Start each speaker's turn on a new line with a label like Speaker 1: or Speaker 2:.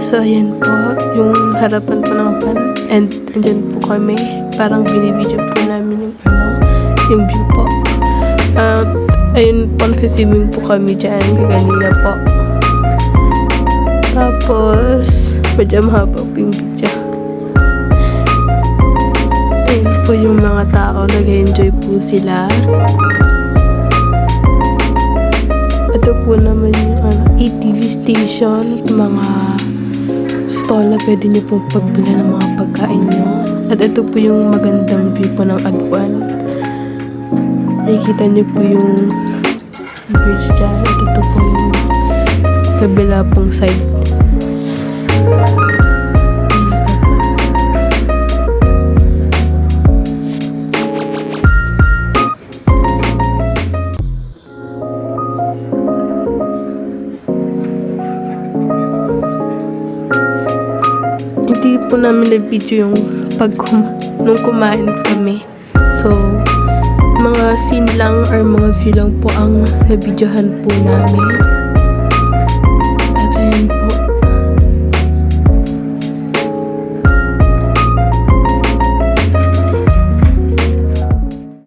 Speaker 1: So, ayan po, yung harapan po ng van. And, andyan po kami. Parang binibidyo po namin yung view po. Ayun po, nag-swimming po kami dyan kanina po. Tapos, medyo mahaba po yung video. Ayun po yung mga tao, nag-enjoy po sila. Ito po naman yung ATV station, mga stall na pwede nyo po pagbila ng mga pagkain nyo. At ito po yung magandang view po ng Agwan. Nakikita nyo po yung bridge dyan. At ito po yung kabila pong side. Hindi po namin na-video yung nung kumain kami. So, mga scene lang or mga view lang po ang na-videohan po namin.